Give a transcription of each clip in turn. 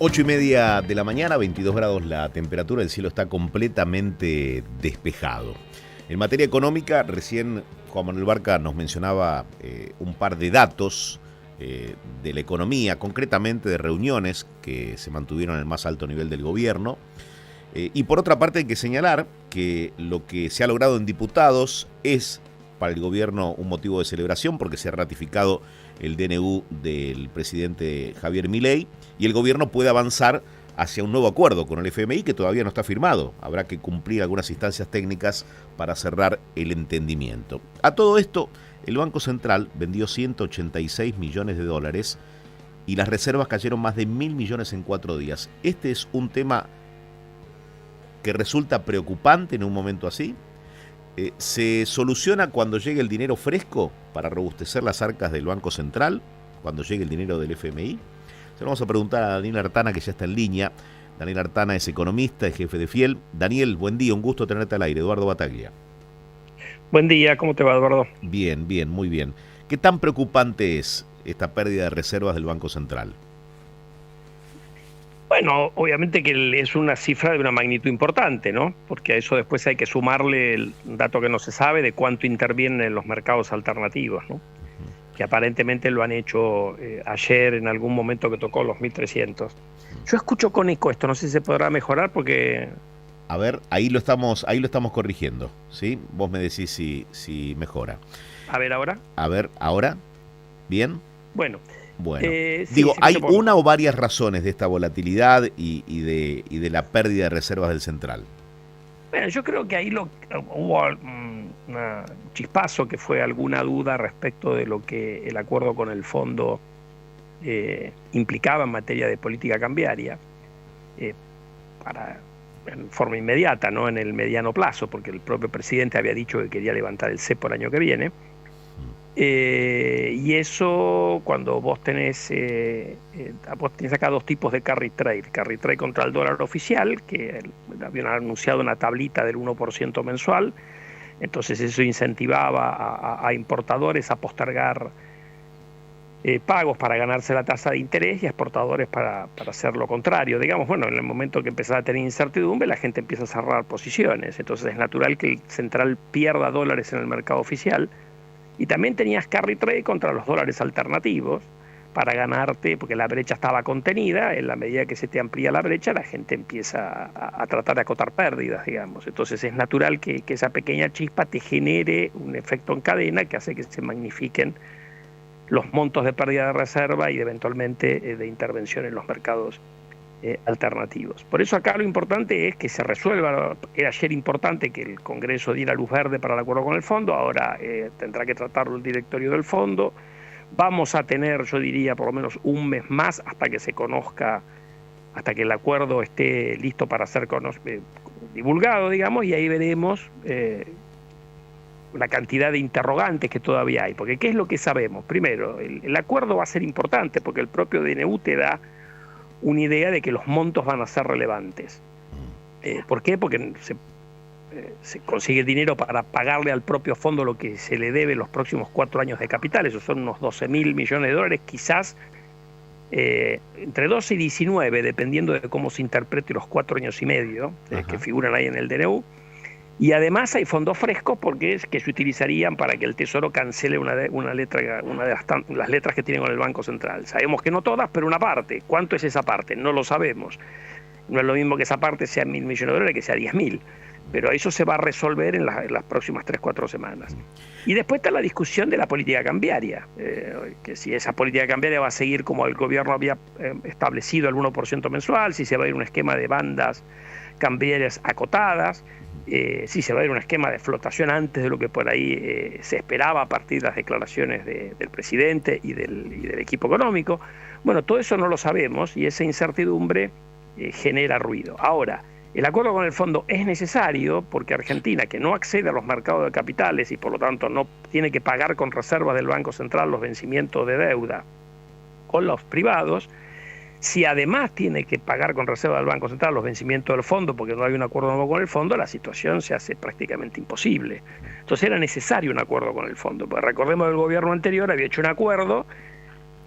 8:30 de la mañana, 22 grados la temperatura, el cielo está completamente despejado. En materia económica, recién Juan Manuel Barca nos mencionaba un par de datos de la economía, concretamente de reuniones que se mantuvieron en el más alto nivel del gobierno. Y por otra parte hay que señalar que lo que se ha logrado en diputados es para el gobierno un motivo de celebración porque se ha ratificado el DNU del presidente Javier Milei y el gobierno puede avanzar hacia un nuevo acuerdo con el FMI que todavía no está firmado. Habrá que cumplir algunas instancias técnicas para cerrar el entendimiento. A todo esto, el Banco Central vendió 186 millones de dólares y las reservas cayeron más de 1.000 millones en 4 días. Este es un tema que resulta preocupante en un momento así. ¿Se soluciona cuando llegue el dinero fresco para robustecer las arcas del Banco Central? Cuando llegue el dinero del FMI. Se lo vamos a preguntar a Daniel Artana, que ya está en línea. Daniel Artana es economista, es jefe de Fiel. Daniel, buen día, un gusto tenerte al aire. Eduardo Bataglia. Buen día, ¿cómo te va, Eduardo? Bien, bien, muy bien. ¿Qué tan preocupante es esta pérdida de reservas del Banco Central? Bueno, obviamente que es una cifra de una magnitud importante, ¿no? Porque a eso después hay que sumarle el dato que no se sabe de cuánto intervienen en los mercados alternativos, ¿no? Que aparentemente lo han hecho ayer en algún momento que tocó los 1.300. Yo escucho con eco esto, no sé si se podrá mejorar porque... A ver, ahí lo estamos corrigiendo, ¿sí? Vos me decís si mejora. A ver, ¿ahora? A ver, ¿ahora? ¿Bien? Bueno. Bueno, sí, digo, ¿hay por... una o varias razones de esta volatilidad y de la pérdida de reservas del central? Bueno, yo creo que ahí hubo un chispazo que fue alguna duda respecto de lo que el acuerdo con el fondo implicaba en materia de política cambiaria en forma inmediata, no en el mediano plazo, porque el propio presidente había dicho que quería levantar el cepo el año que viene. Y eso cuando vos tenés acá dos tipos de carry trade contra el dólar oficial, que habían anunciado una tablita del 1% mensual, entonces eso incentivaba a importadores a postergar pagos para ganarse la tasa de interés y a exportadores para hacer lo contrario. Digamos, bueno, en el momento que empezaba a tener incertidumbre, la gente empieza a cerrar posiciones, entonces es natural que el central pierda dólares en el mercado oficial. Y también tenías carry trade contra los dólares alternativos para ganarte, porque la brecha estaba contenida. En la medida que se te amplía la brecha, la gente empieza a tratar de acotar pérdidas, digamos. Entonces es natural que esa pequeña chispa te genere un efecto en cadena que hace que se magnifiquen los montos de pérdida de reserva y eventualmente de intervención en los mercados alternativos. Por eso acá lo importante es que se resuelva. Era ayer importante que el Congreso diera luz verde para el acuerdo con el fondo, ahora tendrá que tratarlo el directorio del fondo. Vamos a tener, yo diría, por lo menos un mes más hasta que se conozca, hasta que el acuerdo esté listo para ser divulgado, digamos, y ahí veremos la cantidad de interrogantes que todavía hay. Porque ¿qué es lo que sabemos? Primero, el acuerdo va a ser importante porque el propio DNU te da una idea de que los montos van a ser relevantes. ¿Por qué? Porque se consigue dinero para pagarle al propio fondo lo que se le debe los próximos 4 años de capital. Esos son unos 12.000 millones de dólares, quizás entre 12 y 19, dependiendo de cómo se interprete los 4 años y medio que figuran ahí en el DNU. Y además hay fondos frescos porque es que se utilizarían para que el Tesoro cancele una de las letras que tiene con el Banco Central. Sabemos que no todas, pero una parte. ¿Cuánto es esa parte? No lo sabemos. No es lo mismo que esa parte sea 1.000 millones de dólares que sea 10.000. Pero eso se va a resolver en las próximas 3-4 semanas. Y después está la discusión de la política cambiaria, que si esa política cambiaria va a seguir como el gobierno había establecido el 1% mensual, si se va a ir un esquema de bandas cambiarias acotadas, si se va a ir un esquema de flotación antes de lo que por ahí se esperaba a partir de las declaraciones del presidente y del equipo económico. Bueno, todo eso no lo sabemos y esa incertidumbre genera ruido. Ahora, el acuerdo con el fondo es necesario porque Argentina, que no accede a los mercados de capitales y por lo tanto no tiene que pagar con reservas del Banco Central los vencimientos de deuda con los privados, si además tiene que pagar con reserva del Banco Central los vencimientos del fondo porque no hay un acuerdo nuevo con el fondo, la situación se hace prácticamente imposible. Entonces era necesario un acuerdo con el fondo, porque recordemos que el gobierno anterior había hecho un acuerdo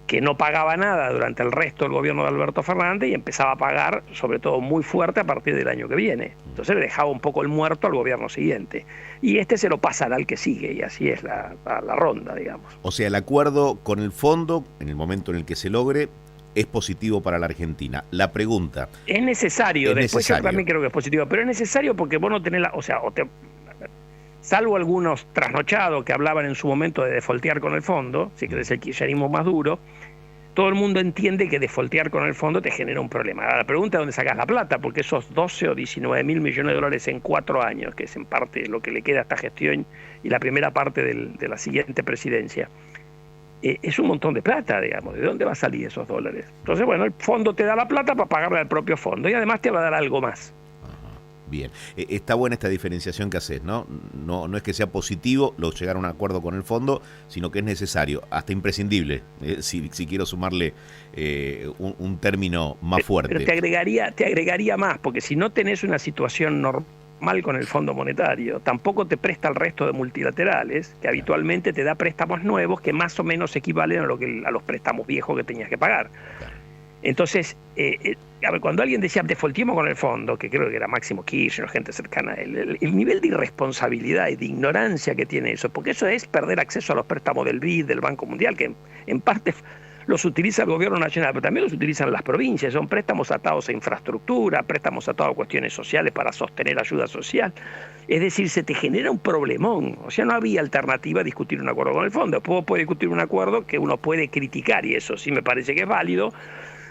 que no pagaba nada durante el resto del gobierno de Alberto Fernández y empezaba a pagar, sobre todo muy fuerte, a partir del año que viene. Entonces le dejaba un poco el muerto al gobierno siguiente. Y este se lo pasará al que sigue, y así es la ronda, digamos. O sea, el acuerdo con el fondo, en el momento en el que se logre, es positivo para la Argentina. La pregunta... Es necesario, es después necesario. Yo también creo que es positivo, pero es necesario porque vos no tenés salvo algunos trasnochados que hablaban en su momento de defoltear con el fondo, si querés el kirchnerismo más duro, todo el mundo entiende que defoltear con el fondo te genera un problema. Ahora, la pregunta es dónde sacás la plata, porque esos 12 o 19 mil millones de dólares en 4 años, que es en parte lo que le queda a esta gestión y la primera parte de la siguiente presidencia, es un montón de plata, digamos. ¿De dónde va a salir esos dólares? Entonces, bueno, el fondo te da la plata para pagarle al propio fondo y además te va a dar algo más. Bien, está buena esta diferenciación que haces, ¿no? No es que sea positivo llegar a un acuerdo con el fondo, sino que es necesario, hasta imprescindible, si quiero sumarle un término más fuerte. Pero te agregaría más, porque si no tenés una situación normal con el Fondo Monetario, tampoco te presta el resto de multilaterales, que habitualmente te da préstamos nuevos que más o menos equivalen a los préstamos viejos que tenías que pagar. Entonces, a ver, cuando alguien decía defolteemos con el fondo, que creo que era Máximo Kirchner, gente cercana a él, el nivel de irresponsabilidad y de ignorancia que tiene eso, porque eso es perder acceso a los préstamos del BID, del Banco Mundial, que en parte los utiliza el gobierno nacional, pero también los utilizan las provincias, son préstamos atados a infraestructura, préstamos atados a cuestiones sociales para sostener ayuda social. Es decir, se te genera un problemón. O sea, no había alternativa a discutir un acuerdo con el fondo. Después puede discutir un acuerdo que uno puede criticar, y eso sí me parece que es válido.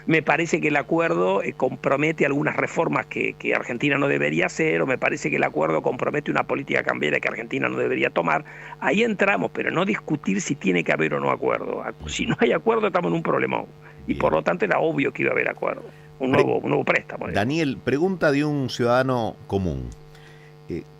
Me parece que el acuerdo compromete algunas reformas que Argentina no debería hacer, o me parece que el acuerdo compromete una política cambiaria que Argentina no debería tomar. Ahí entramos, pero no discutir si tiene que haber o no acuerdo. Si no hay acuerdo, estamos en un problemón. Y por lo tanto era obvio que iba a haber acuerdo. Un nuevo préstamo. Daniel, pregunta de un ciudadano común.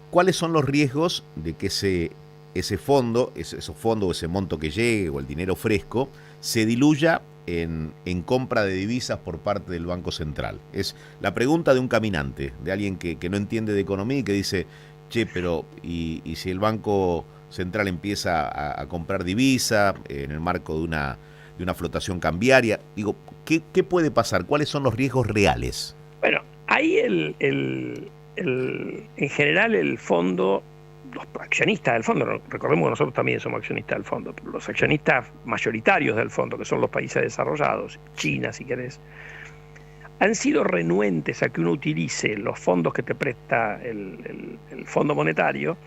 ¿Cuáles son los riesgos de que ese fondo, ese monto que llegue o el dinero fresco, se diluya en compra de divisas por parte del Banco Central? Es la pregunta de un caminante, de alguien que no entiende de economía y que dice, che, pero ¿y si el Banco Central empieza a comprar divisa en el marco de una flotación cambiaria? Digo, ¿qué puede pasar? ¿Cuáles son los riesgos reales? Bueno, ahí en general el fondo, los accionistas del fondo, recordemos que nosotros también somos accionistas del fondo, pero los accionistas mayoritarios del fondo, que son los países desarrollados, China si querés, han sido renuentes a que uno utilice los fondos que te presta el Fondo Monetario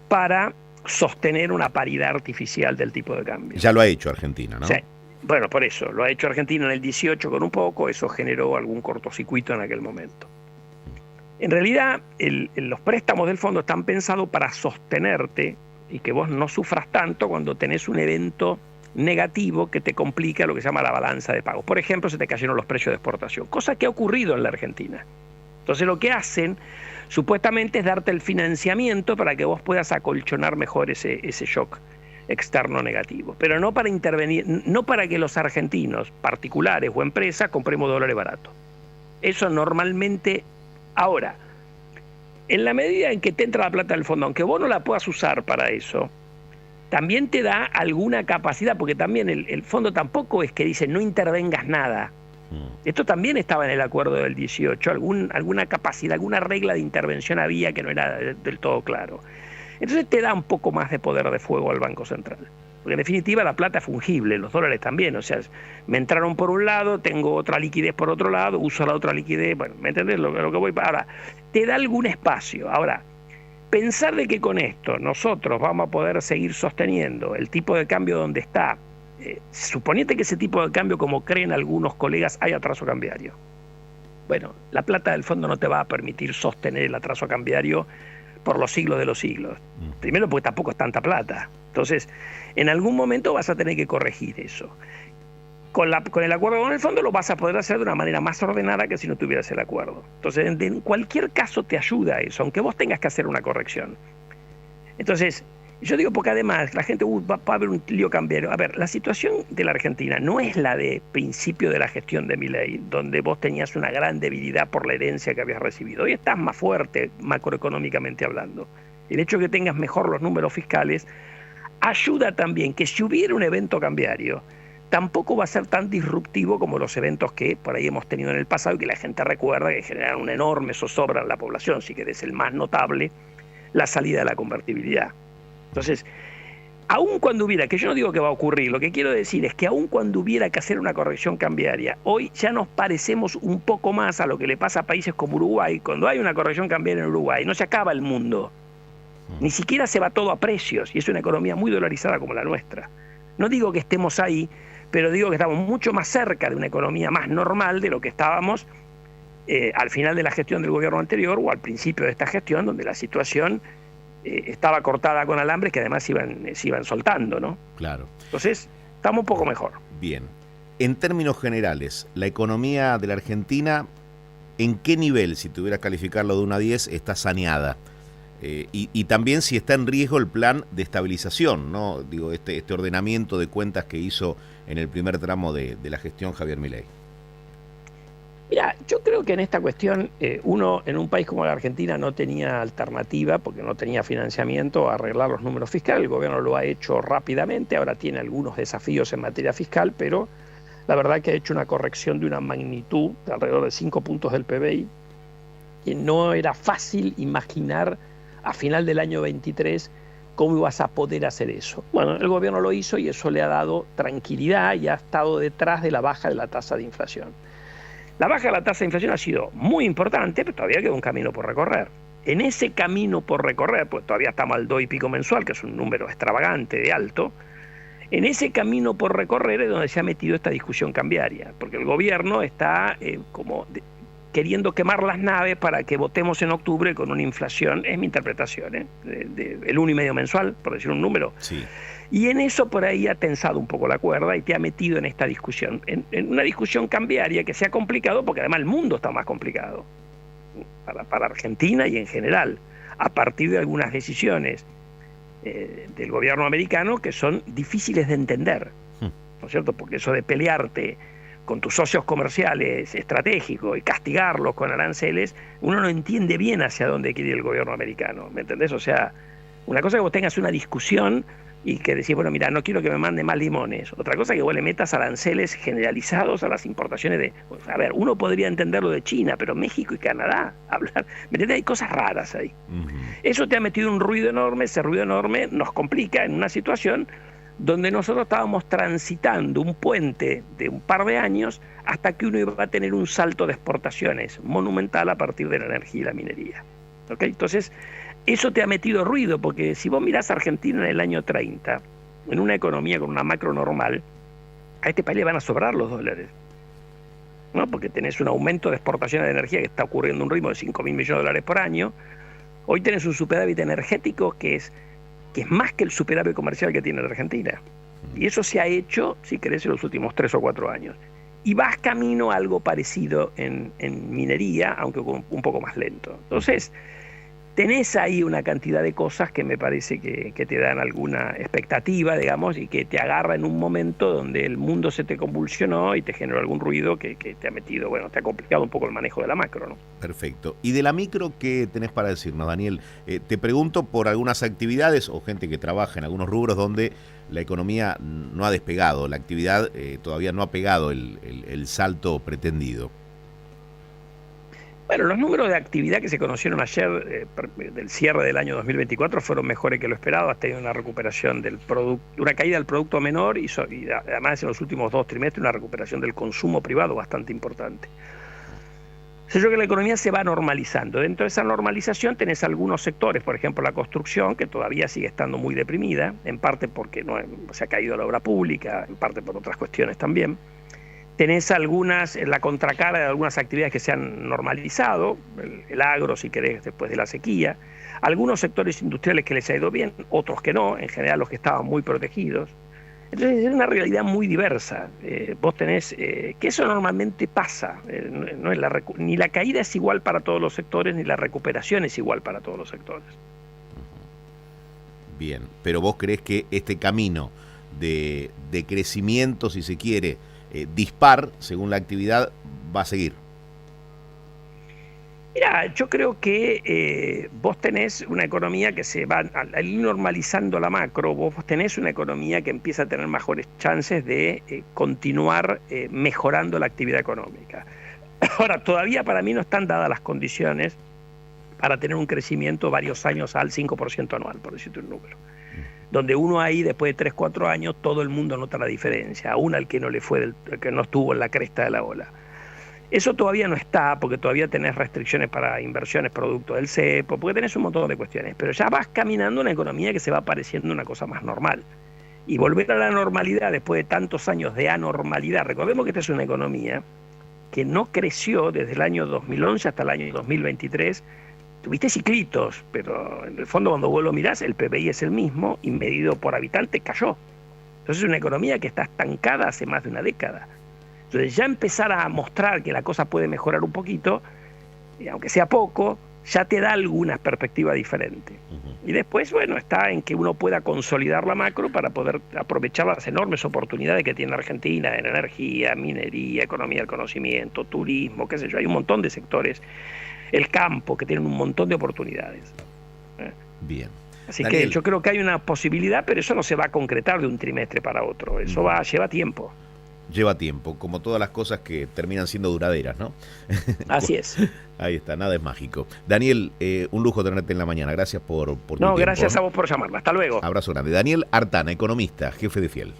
para sostener una paridad artificial del tipo de cambio. Ya lo ha hecho Argentina, ¿no? Sí. Bueno, por eso, lo ha hecho Argentina en el 18 con un poco, eso generó algún cortocircuito en aquel momento. En realidad, los préstamos del fondo están pensados para sostenerte y que vos no sufras tanto cuando tenés un evento negativo que te complica lo que se llama la balanza de pagos. Por ejemplo, se te cayeron los precios de exportación, cosa que ha ocurrido en la Argentina. Entonces lo que hacen, supuestamente, es darte el financiamiento para que vos puedas acolchonar mejor ese shock externo negativo. Pero no para intervenir, no para que los argentinos, particulares o empresas, compremos dólares baratos. Eso normalmente... Ahora, en la medida en que te entra la plata del fondo, aunque vos no la puedas usar para eso, también te da alguna capacidad, porque también el fondo tampoco es que dice no intervengas nada. Esto también estaba en el acuerdo del 18, alguna capacidad, alguna regla de intervención había que no era del todo claro. Entonces te da un poco más de poder de fuego al Banco Central. Porque en definitiva la plata es fungible, los dólares también. O sea, me entraron por un lado, tengo otra liquidez por otro lado, uso la otra liquidez. Bueno, ¿me entendés lo que voy para? Ahora, te da algún espacio. Ahora, pensar de que con esto nosotros vamos a poder seguir sosteniendo el tipo de cambio donde está, suponete que ese tipo de cambio, como creen algunos colegas, hay atraso cambiario. Bueno, la plata del fondo no te va a permitir sostener el atraso cambiario por los siglos de los siglos. Primero porque tampoco es tanta plata. Entonces, en algún momento vas a tener que corregir eso. Con el acuerdo con el fondo lo vas a poder hacer de una manera más ordenada que si no tuvieras el acuerdo. Entonces, en cualquier caso te ayuda eso, aunque vos tengas que hacer una corrección. Entonces, yo digo porque además la gente va a haber un lío cambiario. A ver, la situación de la Argentina no es la de principio de la gestión de Milei, donde vos tenías una gran debilidad por la herencia que habías recibido. Hoy estás más fuerte macroeconómicamente hablando. El hecho de que tengas mejor los números fiscales ayuda también que si hubiera un evento cambiario, tampoco va a ser tan disruptivo como los eventos que por ahí hemos tenido en el pasado y que la gente recuerda, que generaron una enorme zozobra en la población, sí que es el más notable, la salida de la convertibilidad. Entonces, aun cuando hubiera, que yo no digo que va a ocurrir, lo que quiero decir es que aun cuando hubiera que hacer una corrección cambiaria, hoy ya nos parecemos un poco más a lo que le pasa a países como Uruguay. Cuando hay una corrección cambiaria en Uruguay, no se acaba el mundo, ni siquiera se va todo a precios, y es una economía muy dolarizada como la nuestra. No digo que estemos ahí, pero digo que estamos mucho más cerca de una economía más normal de lo que estábamos al final de la gestión del gobierno anterior o al principio de esta gestión, donde la situación estaba cortada con alambres que además se iban soltando, ¿no? Claro. Entonces, estamos un poco mejor. Bien. En términos generales, la economía de la Argentina, ¿en qué nivel, si tuvieras que calificarlo de 1 a 10, está saneada? Y también si está en riesgo el plan de estabilización, ¿no? Digo, este ordenamiento de cuentas que hizo en el primer tramo de la gestión Javier Milei. Mira, yo creo que en esta cuestión uno en un país como la Argentina no tenía alternativa porque no tenía financiamiento a arreglar los números fiscales. El gobierno lo ha hecho rápidamente, ahora tiene algunos desafíos en materia fiscal, pero la verdad que ha hecho una corrección de una magnitud de alrededor de 5 puntos del PBI, que no era fácil imaginar a final del año 23 cómo ibas a poder hacer eso. Bueno, el gobierno lo hizo y eso le ha dado tranquilidad y ha estado detrás de la baja de la tasa de inflación. La baja de la tasa de inflación ha sido muy importante, pero todavía queda un camino por recorrer. En ese camino por recorrer, pues todavía estamos al 2 y pico mensual, que es un número extravagante de alto, en ese camino por recorrer es donde se ha metido esta discusión cambiaria, porque el gobierno está queriendo quemar las naves para que votemos en octubre con una inflación, es mi interpretación, el 1,5 mensual, por decir un número. Sí. Y en eso por ahí ha tensado un poco la cuerda y te ha metido en esta discusión, en una discusión cambiaria que se ha complicado porque además el mundo está más complicado para Argentina y en general, a partir de algunas decisiones del gobierno americano que son difíciles de entender, ¿no es cierto? Porque eso de pelearte con tus socios comerciales estratégicos y castigarlos con aranceles, uno no entiende bien hacia dónde quiere ir el gobierno americano, ¿me entendés? O sea, una cosa es que vos tengas una discusión y que decís, bueno, mira, no quiero que me mande más limones. Otra cosa es que vos le metas aranceles generalizados a las importaciones de... Pues, a ver, uno podría entenderlo de China, pero México y Canadá, hablar... ¿Me entiendes? Hay cosas raras ahí. Eso te ha metido un ruido enorme, ese ruido enorme nos complica en una situación donde nosotros estábamos transitando un puente de un par de años hasta que uno iba a tener un salto de exportaciones monumental a partir de la energía y la minería. ¿Okay? Entonces, eso te ha metido ruido, porque si vos mirás a Argentina en el año 30, en una economía con una macro normal, a este país le van a sobrar los dólares, ¿no? Porque tenés un aumento de exportación de energía que está ocurriendo a un ritmo de 5.000 millones de dólares por año. Hoy tenés un superávit energético que es más que el superávit comercial que tiene la Argentina. Y eso se ha hecho, si querés, en los últimos 3 o 4 años. Y vas camino a algo parecido en minería, aunque un poco más lento. Entonces, tenés ahí una cantidad de cosas que me parece que te dan alguna expectativa, digamos, y que te agarra en un momento donde el mundo se te convulsionó y te generó algún ruido que te ha metido, bueno, te ha complicado un poco el manejo de la macro, ¿no? Perfecto. ¿Y de la micro qué tenés para decirnos, Daniel? Te pregunto por algunas actividades o gente que trabaja en algunos rubros donde la economía no ha despegado, la actividad todavía no ha pegado el salto pretendido. Bueno, los números de actividad que se conocieron ayer del cierre del año 2024 fueron mejores que lo esperado. Has tenido una recuperación del producto, una caída del producto menor y además en los últimos 2 trimestres una recuperación del consumo privado bastante importante. Yo creo que la economía se va normalizando. Dentro de esa normalización tenés algunos sectores, por ejemplo la construcción, que todavía sigue estando muy deprimida, en parte porque no se ha caído la obra pública, en parte por otras cuestiones también. Tenés la contracara de algunas actividades que se han normalizado, el agro, si querés, después de la sequía. Algunos sectores industriales que les ha ido bien, otros que no, en general los que estaban muy protegidos. Entonces es una realidad muy diversa. Vos tenés, que eso normalmente pasa, no es ni la caída es igual para todos los sectores, ni la recuperación es igual para todos los sectores. Bien, pero vos creés que este camino de crecimiento, si se quiere, dispar, según la actividad, va a seguir. Mira, yo creo que vos tenés una economía que se va, al ir normalizando la macro, vos tenés una economía que empieza a tener mejores chances de continuar mejorando la actividad económica. Ahora, todavía para mí no están dadas las condiciones para tener un crecimiento varios años al 5% anual, por decirte un número. Donde uno ahí, después de 3, 4 años, todo el mundo nota la diferencia, aún al que no le fue, que no estuvo en la cresta de la ola. Eso todavía no está, porque todavía tenés restricciones para inversiones producto del cepo, porque tenés un montón de cuestiones, pero ya vas caminando una economía que se va pareciendo una cosa más normal. Y volver a la normalidad después de tantos años de anormalidad, recordemos que esta es una economía que no creció desde el año 2011 hasta el año 2023, tuviste ciclitos, pero en el fondo cuando vos lo mirás, el PBI es el mismo y medido por habitante cayó. Entonces es una economía que está estancada hace más de una década. Entonces ya empezar a mostrar que la cosa puede mejorar un poquito, aunque sea poco, ya te da alguna perspectiva diferente. Y después, bueno, está en que uno pueda consolidar la macro para poder aprovechar las enormes oportunidades que tiene Argentina en energía, minería, economía del conocimiento, turismo, qué sé yo, hay un montón de sectores, el campo, que tienen un montón de oportunidades. Bien. Así Daniel, que yo creo que hay una posibilidad, pero eso no se va a concretar de un trimestre para otro, eso lleva tiempo. lleva tiempo, como todas las cosas que terminan siendo duraderas, ¿no? Así es. Ahí está, nada es mágico. Daniel, un lujo tenerte en la mañana. Gracias por tu No, tiempo. gracias a vos por llamarme. Hasta luego. Abrazo grande. Daniel Artana, economista, jefe de Fiel.